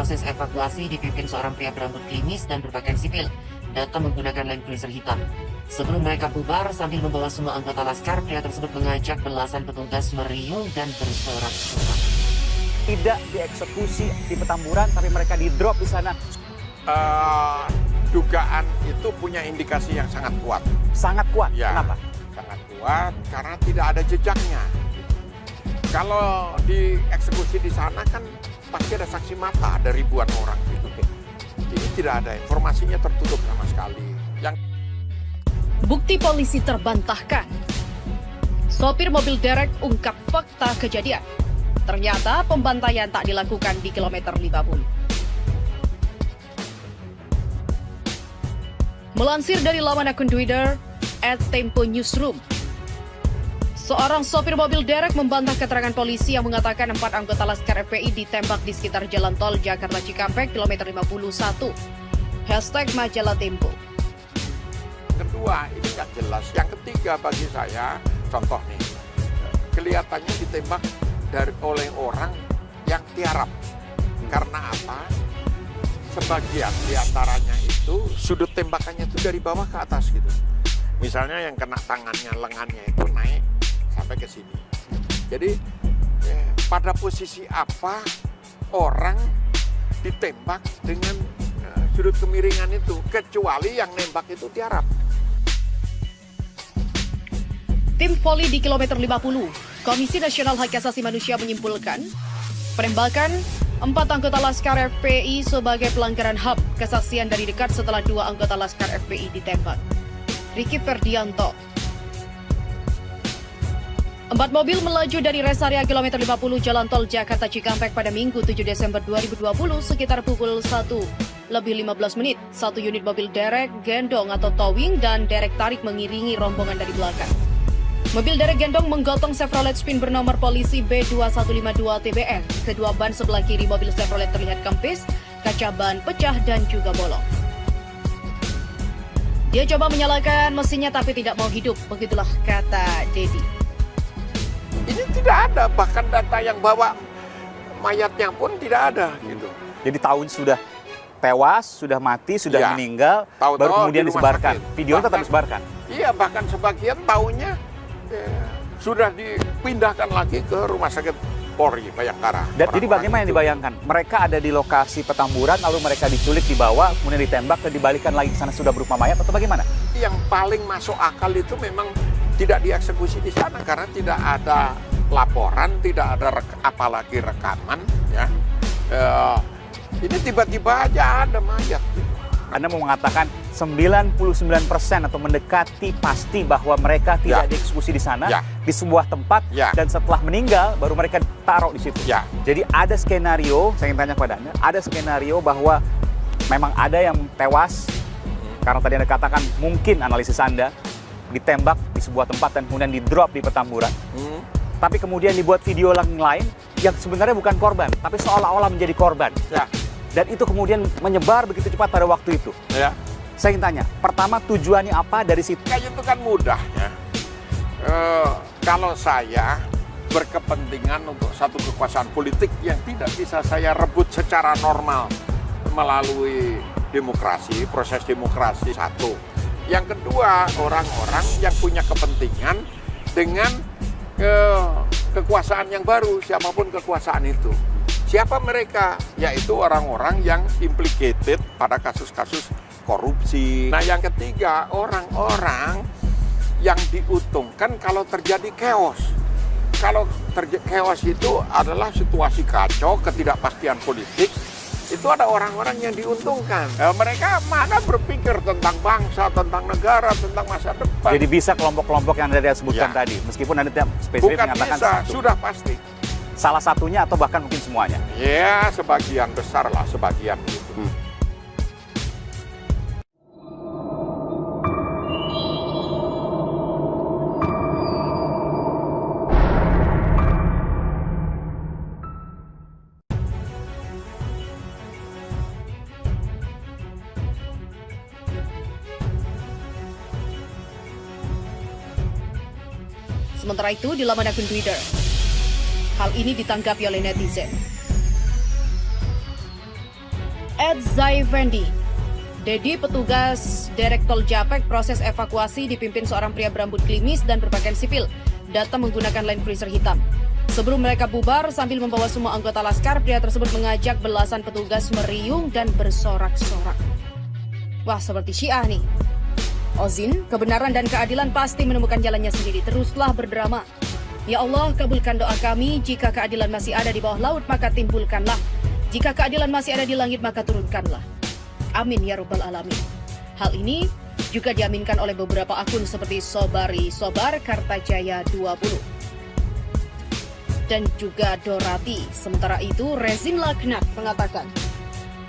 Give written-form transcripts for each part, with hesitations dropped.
proses evakuasi dipimpin seorang pria berambut klimis dan berpakaian sipil, datang menggunakan Land Cruiser hitam. Sebelum mereka bubar sambil membawa semua anggota laskar, pria tersebut mengajak belasan petugas meriung dan bersorak-sorak. Tidak dieksekusi di Petamburan, tapi mereka di-drop di sana. Dugaan itu punya indikasi yang sangat kuat. Sangat kuat, Ya, kenapa? sangat kuat karena tidak ada jejaknya. Kalau dieksekusi di sana kan pasti ada saksi mata, ada ribuan orang gitu. Ini tidak ada, informasinya tertutup sama sekali. Bukti polisi terbantahkan. Sopir mobil derek ungkap fakta kejadian. Ternyata pembantaian tak dilakukan di kilometer 50. Melansir dari laman akun Twitter @tempo_newsroom, seorang sopir mobil derek membantah keterangan polisi yang mengatakan 4 anggota Laskar FPI ditembak di sekitar jalan tol Jakarta Cikampek kilometer 51. #Majalah Tempo. Kedua, ini nggak jelas. Yang ketiga bagi saya, contoh nih, kelihatannya ditembak oleh orang yang tiarap. Karena apa? Sebagian diantaranya itu sudut tembakannya itu dari bawah ke atas gitu. Misalnya yang kena tangannya, lengannya itu naik sampai ke sini. Jadi pada posisi apa orang ditembak dengan sudut kemiringan itu, kecuali yang nembak itu tiarap. Tim Poli di kilometer 50, Komisi Nasional Hak Asasi Manusia menyimpulkan penembakan 4 anggota Laskar FPI sebagai pelanggaran HAM, kesaksian dari dekat setelah 2 anggota Laskar FPI ditembak. Ricky Ferdianto. 4 mobil melaju dari res area kilometer 50 Jalan Tol Jakarta Cikampek pada Minggu 7 Desember 2020 sekitar pukul 1:15. 1 unit mobil derek, gendong atau towing dan derek tarik mengiringi rombongan dari belakang. Mobil derek gendong menggotong Chevrolet Spin bernomor polisi B2152 TBN. Kedua ban sebelah kiri mobil Chevrolet terlihat kempis, kaca ban pecah dan juga bolong. Dia coba menyalakan mesinnya tapi tidak mau hidup, begitulah kata Dedi. Ini tidak ada, bahkan data yang bawa mayatnya pun tidak ada gitu. Jadi tahun sudah tewas, sudah mati, sudah meninggal, baru kemudian disebarkan. Video tetap disebarkan. Iya, bahkan sebagian tahunnya sudah dipindahkan lagi ke Rumah Sakit Polri Bayangkara. Dan jadi bagaimana yang dibayangkan? Mereka ada di lokasi Petamburan, lalu mereka diculik, dibawa, kemudian ditembak dan dibalikan lagi ke sana sudah berupa mayat atau bagaimana? Yang paling masuk akal itu memang tidak dieksekusi di sana karena tidak ada laporan, tidak ada apalagi rekaman. Ya, ini tiba-tiba aja ada mayat. Anda mau mengatakan 99% atau mendekati pasti bahwa mereka tidak dieksekusi di sana, di sebuah tempat, dan setelah meninggal baru mereka taruh di situ. Jadi ada skenario, saya ingin tanya kepada Anda, ada skenario bahwa memang ada yang tewas, karena tadi Anda katakan mungkin analisis Anda, ditembak di sebuah tempat dan kemudian di-drop di Petamburan, tapi kemudian dibuat video lain yang sebenarnya bukan korban, tapi seolah-olah menjadi korban. Dan itu kemudian menyebar begitu cepat pada waktu itu. Saya ingin tanya, pertama tujuannya apa dari situ? Kayak itu kan mudah ya. Kalau saya berkepentingan untuk satu kekuasaan politik yang tidak bisa saya rebut secara normal melalui demokrasi, proses demokrasi satu. Yang kedua, orang-orang yang punya kepentingan dengan kekuasaan yang baru, siapapun kekuasaan itu. Siapa mereka? Yaitu orang-orang yang implicated pada kasus-kasus korupsi. Nah, yang ketiga, orang-orang yang diuntungkan kalau terjadi chaos. Kalau chaos itu adalah situasi kacau, ketidakpastian politik, itu ada orang-orang yang diuntungkan. Mereka mana berpikir tentang bangsa, tentang negara, tentang masa depan. Jadi bisa kelompok-kelompok yang Anda sebutkan tadi, meskipun Anda tidak spesifik mengatakan bisa, satu. Sudah pasti. Salah satunya atau bahkan mungkin semuanya? Ya, sebagian besar lah, sebagian gitu. Sementara itu di laman akun Twitter, hal ini ditanggapi oleh netizen. Ed Zaifendi. Dedi, petugas Derek Tol Japek, proses evakuasi dipimpin seorang pria berambut klimis dan berpakaian sipil, datang menggunakan Land Cruiser hitam. Sebelum mereka bubar, sambil membawa semua anggota laskar, pria tersebut mengajak belasan petugas meriung dan bersorak-sorak. Wah, seperti Syiah nih. Ozin, kebenaran dan keadilan pasti menemukan jalannya sendiri. Teruslah berdrama. Ya Allah, kabulkan doa kami. Jika keadilan masih ada di bawah laut, maka timbulkanlah. Jika keadilan masih ada di langit, maka turunkanlah. Amin ya Rabbal Alamin. Hal ini juga diaminkan oleh beberapa akun seperti Sobari Sobar Kartajaya 20 dan juga Dorati. Sementara itu, Rezin Laknat mengatakan,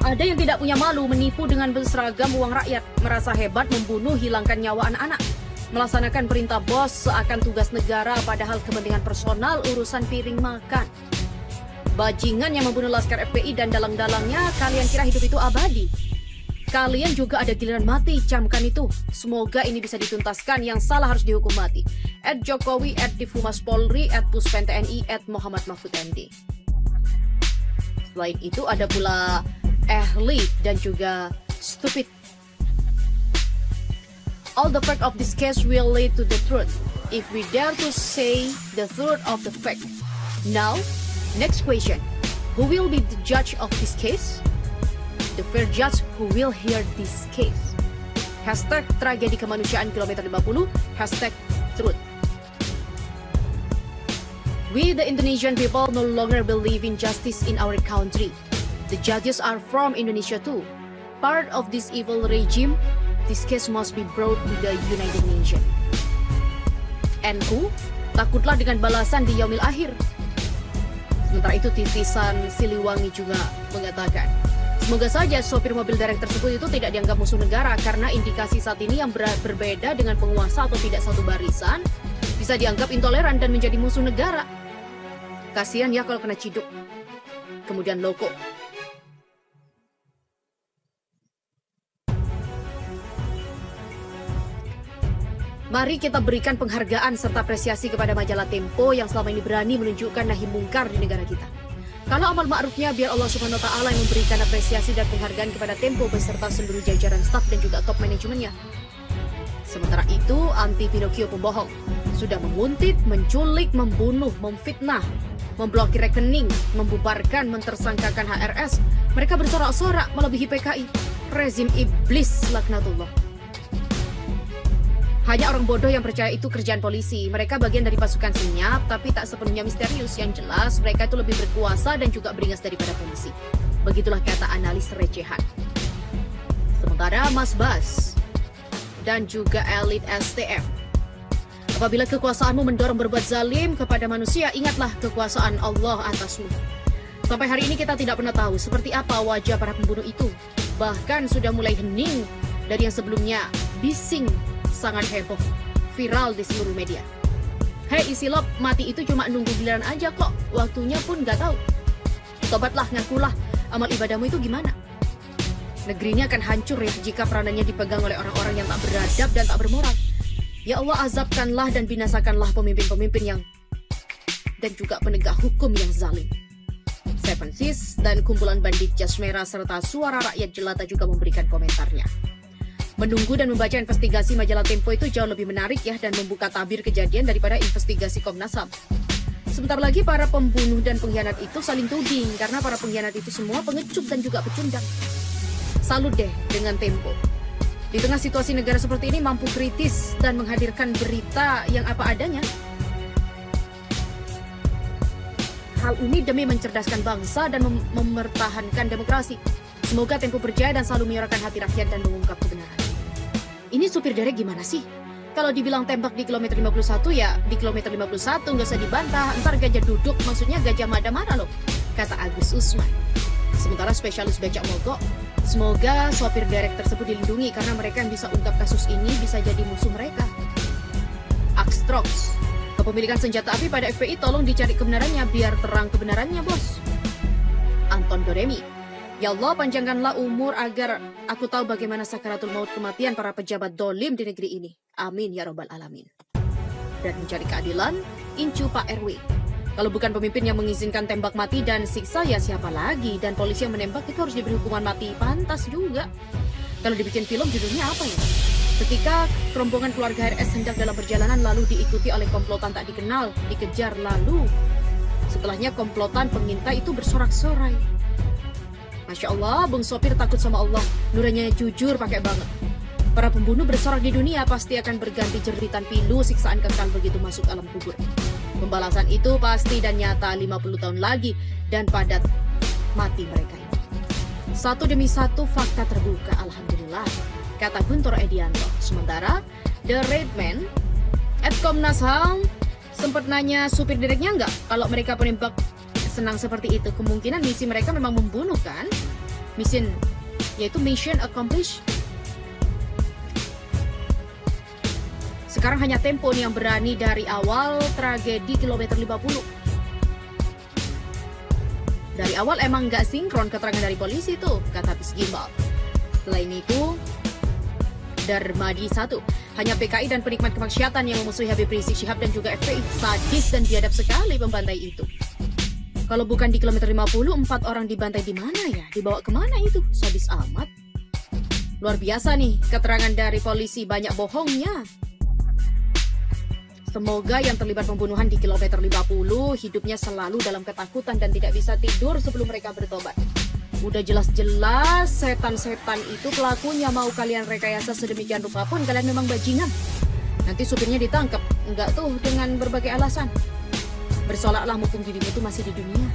ada yang tidak punya malu menipu dengan berseragam uang rakyat, merasa hebat membunuh, hilangkan nyawa anak-anak, melaksanakan perintah bos seakan tugas negara padahal kepentingan personal urusan piring makan. Bajingan yang membunuh laskar FPI dan dalang-dalangnya, kalian kira hidup itu abadi? Kalian juga ada giliran mati, camkan itu. Semoga ini bisa dituntaskan, yang salah harus dihukum mati. @Jokowi, @Difumas Polri, @Puspen TNI, @Muhammad Mahfud MD. Selain itu ada pula Ehli dan juga Stupid. All the fact of this case will lead to the truth if we dare to say the truth of the fact. Now, next question. Who will be the judge of this case? The fair judge who will hear this case. Hashtag tragedi kemanusiaan kilometer 50, hashtag truth. We the Indonesian people no longer believe in justice in our country. The judges are from Indonesia too. Part of this evil regime, this case must be brought to the United Nations. NU, takutlah dengan balasan di yaumil akhir. Sementara itu titisan Siliwangi juga mengatakan, semoga saja sopir mobil derek tersebut itu tidak dianggap musuh negara, karena indikasi saat ini yang berbeda dengan penguasa atau tidak satu barisan bisa dianggap intoleran dan menjadi musuh negara. Kasihan ya kalau kena ciduk. Kemudian loko. Mari kita berikan penghargaan serta apresiasi kepada majalah Tempo yang selama ini berani menunjukkan nahi mungkar di negara kita. Kalau amal ma'rufnya, biar Allah Subhanahu wa Ta'ala yang memberikan apresiasi dan penghargaan kepada Tempo beserta seluruh jajaran staf dan juga top manajemennya. Sementara itu, anti Pinocchio pembohong sudah menguntit, menculik, membunuh, memfitnah, memblokir rekening, membubarkan, mentersangkakan HRS. Mereka bersorak-sorak melebihi PKI. Rezim iblis laknatullah. Hanya orang bodoh yang percaya itu kerjaan polisi. Mereka bagian dari pasukan senyap, tapi tak sepenuhnya misterius. Yang jelas, mereka itu lebih berkuasa dan juga beringas daripada polisi. Begitulah kata analis recehan. Sementara Mas Bas dan juga elit STM. Apabila kekuasaanmu mendorong berbuat zalim kepada manusia, ingatlah kekuasaan Allah atasmu. Sampai hari ini kita tidak pernah tahu seperti apa wajah para pembunuh itu. Bahkan sudah mulai hening dari yang sebelumnya bising, sangat heboh, viral di seluruh media. Hei Isilop, mati itu cuma nunggu giliran aja kok, waktunya pun gak tahu. Tobatlah, ngakulah, amal ibadahmu itu gimana? Negeri ini akan hancur ya jika peranannya dipegang oleh orang-orang yang tak beradab dan tak bermoral. Ya Allah, azabkanlah dan binasakanlah pemimpin-pemimpin yang dan juga penegak hukum yang zalim. Seven Sis dan kumpulan bandit jas merah serta suara rakyat jelata juga memberikan komentarnya. Menunggu dan membaca investigasi majalah Tempo itu jauh lebih menarik ya, dan membuka tabir kejadian daripada investigasi Komnas HAM. Sebentar lagi para pembunuh dan pengkhianat itu saling tuding, karena para pengkhianat itu semua pengecut dan juga pecundang. Salut deh dengan Tempo. Di tengah situasi negara seperti ini mampu kritis dan menghadirkan berita yang apa adanya. Hal ini demi mencerdaskan bangsa dan mempertahankan demokrasi. Semoga Tempo berjaya dan selalu menyuarakan hati rakyat dan mengungkap kebenaran. Ini supir derek gimana sih? Kalau dibilang tembak di kilometer 51 ya di kilometer 51, nggak usah dibantah. Ntar gajah duduk, maksudnya gajah mada marah loh, kata Agus Usman. Sementara spesialis becak mogok, semoga sopir derek tersebut dilindungi karena mereka yang bisa ungkap kasus ini bisa jadi musuh mereka. Axtrox, kepemilikan senjata api pada FPI tolong dicari kebenarannya biar terang kebenarannya bos. Anton Doremi, ya Allah, panjangkanlah umur agar aku tahu bagaimana sakaratul maut kematian para pejabat dolim di negeri ini. Amin ya Rabbal Alamin. Dan mencari keadilan, Incu Pak RW. Kalau bukan pemimpin yang mengizinkan tembak mati dan siksa, ya siapa lagi? Dan polisi yang menembak itu harus diberi hukuman mati, pantas juga. Kalau dibikin film judulnya apa ya? Ketika rombongan keluarga RS hendak dalam perjalanan lalu diikuti oleh komplotan tak dikenal, dikejar lalu. Setelahnya komplotan pengintai itu bersorak-sorai. Masya Allah, Bung Sopir takut sama Allah. Nuranya jujur pakai banget. Para pembunuh bersorak di dunia pasti akan berganti jeritan pilu, siksaan kekal begitu masuk alam kubur. Pembalasan itu pasti dan nyata 50 tahun lagi dan padat mati mereka ini. Satu demi satu fakta terbuka, alhamdulillah, kata Guntur Edianto. Sementara The Red Man at Komnas HAM sempat nanya supir direknya nggak kalau mereka penembak senang seperti itu. Kemungkinan misi mereka memang membunuh kan? Yaitu mission accomplished. Sekarang hanya Tempo nih yang berani dari awal tragedi kilometer 50. Dari awal emang nggak sinkron keterangan dari polisi tuh, kata Pis Gimbal. Selain itu, Darmadi 1, hanya PKI dan penikmat kemaksiatan yang memusuhi Habib Rizik Syihab dan juga FPI. Sadis dan biadab sekali pembantai itu. Kalau bukan di kilometer 50, 4 orang dibantai di mana ya? Dibawa kemana itu? Sadis amat. Luar biasa nih, keterangan dari polisi banyak bohongnya. Semoga yang terlibat pembunuhan di kilometer 50 hidupnya selalu dalam ketakutan dan tidak bisa tidur sebelum mereka bertobat. Udah jelas-jelas setan-setan itu pelakunya, mau kalian rekayasa sedemikian rupa pun kalian memang bajingan. Nanti supirnya ditangkap, enggak tuh dengan berbagai alasan. Bersolaklah mumpung dirimu itu masih di dunia.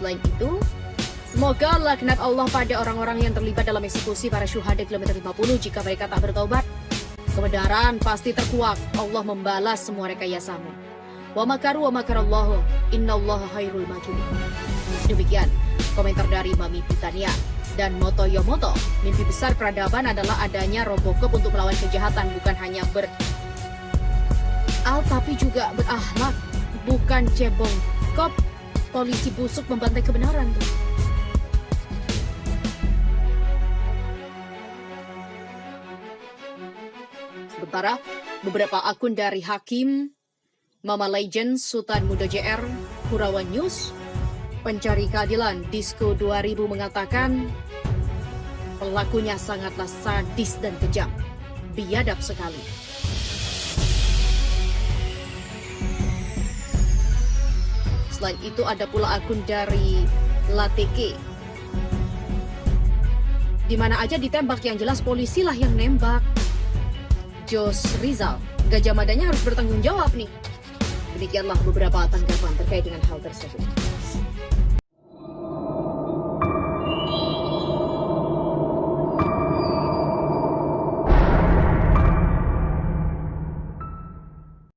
Selain itu, semoga laknat Allah pada orang-orang yang terlibat dalam eksekusi para syuhada kilometer 50 jika mereka tak bertobat. Kebenaran pasti terkuak, Allah membalas semua rekayasamu. Wa makaru wa makarallahu, innallaha khairul makirin. Demikian komentar dari Mami Titania. Dan Moto Yomoto, mimpi besar peradaban adalah adanya Robocop untuk melawan kejahatan, bukan hanya tapi juga berakhlak. Bukan cebong kop, polisi busuk membantai kebenaran tuh. Sementara beberapa akun dari Hakim, Mama Legend, Sultan Muda JR, Kurawan News, Pencari Keadilan, Disco 2000 mengatakan pelakunya sangatlah sadis dan kejam, biadab sekali. Selain itu ada pula akun dari Lateke. Di mana aja ditembak, yang jelas polisi lah yang nembak. Jos Rizal, Gajah Madanya harus bertanggung jawab nih. Demikianlah beberapa tanggapan terkait dengan hal tersebut.